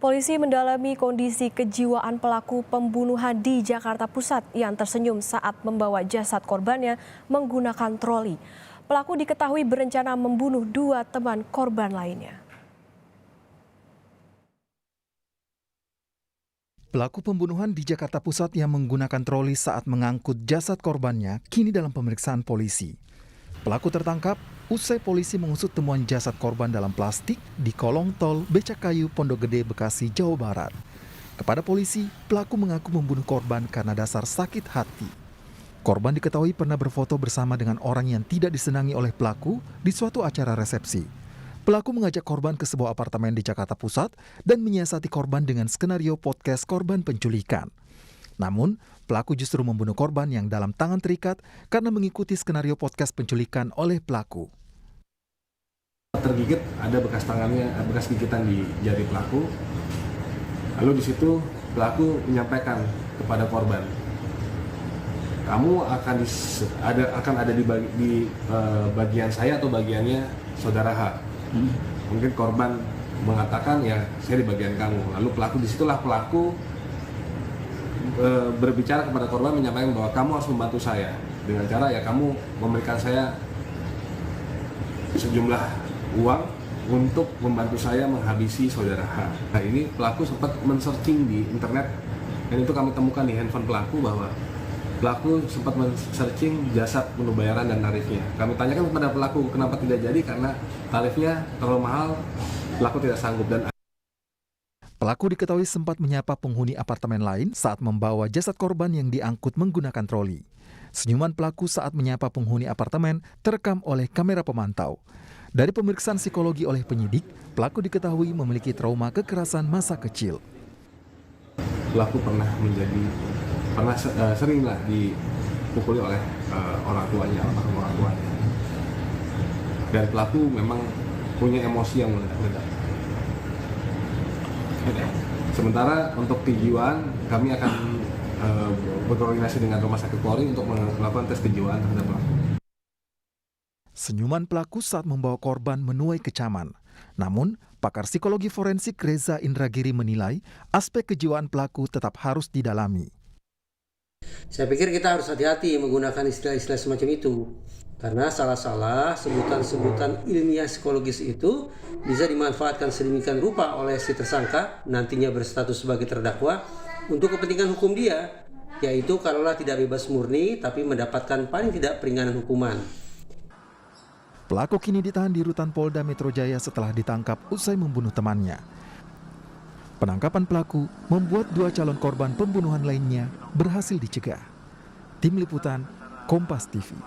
Polisi mendalami kondisi kejiwaan pelaku pembunuhan di Jakarta Pusat yang tersenyum saat membawa jasad korbannya menggunakan troli. Pelaku diketahui berencana membunuh 2 teman korban lainnya. Pelaku pembunuhan di Jakarta Pusat yang menggunakan troli saat mengangkut jasad korbannya kini dalam pemeriksaan polisi. Pelaku tertangkap usai polisi mengusut temuan jasad korban dalam plastik di kolong tol Becakayu, Pondok Gede, Bekasi, Jawa Barat. Kepada polisi, pelaku mengaku membunuh korban karena dasar sakit hati. Korban diketahui pernah berfoto bersama dengan orang yang tidak disenangi oleh pelaku di suatu acara resepsi. Pelaku mengajak korban ke sebuah apartemen di Jakarta Pusat dan menyiasati korban dengan skenario podcast korban penculikan. Namun, pelaku justru membunuh korban yang dalam tangan terikat karena mengikuti skenario podcast penculikan oleh pelaku. Tergigit, ada bekas tangannya, bekas gigitan di jari pelaku. Lalu di situ pelaku menyampaikan kepada korban, kamu akan ada di bagian saya atau bagiannya saudara H. Mungkin korban mengatakan ya saya di bagian kamu. Lalu disitulah pelaku berbicara kepada korban, menyampaikan bahwa kamu harus membantu saya dengan cara ya kamu memberikan saya sejumlah uang untuk membantu saya menghabisi saudara H. Nah ini pelaku sempat men-searching di internet dan itu kami temukan di handphone pelaku bahwa pelaku sempat men-searching jasad menu bayaran dan tarifnya. Kami tanyakan kepada pelaku kenapa tidak jadi, karena tarifnya terlalu mahal, pelaku tidak sanggup. Dan Pelaku diketahui sempat menyapa penghuni apartemen lain saat membawa jasad korban yang diangkut menggunakan troli. Senyuman pelaku saat menyapa penghuni apartemen terekam oleh kamera pemantau. Dari pemeriksaan psikologi oleh penyidik, pelaku diketahui memiliki trauma kekerasan masa kecil. Pelaku seringlah dipukuli oleh orang tuanya, almarhum orang tuanya. Dan pelaku memang punya emosi yang meledak-ledak. Sementara untuk kejiwaan, kami akan berkoordinasi dengan Rumah Sakit Polri untuk melakukan tes kejiwaan terhadap pelaku. Senyuman pelaku saat membawa korban menuai kecaman. Namun, pakar psikologi forensik Reza Indragiri menilai aspek kejiwaan pelaku tetap harus didalami. Saya pikir kita harus hati-hati menggunakan istilah-istilah semacam itu. Karena salah-salah sebutan-sebutan ilmiah psikologis itu bisa dimanfaatkan sedemikian rupa oleh si tersangka, nantinya berstatus sebagai terdakwa, untuk kepentingan hukum dia, yaitu kalaulah tidak bebas murni tapi mendapatkan paling tidak peringanan hukuman. Pelaku kini ditahan di rutan Polda Metro Jaya setelah ditangkap usai membunuh temannya. Penangkapan pelaku membuat 2 calon korban pembunuhan lainnya berhasil dicegah. Tim Liputan, Kompas TV.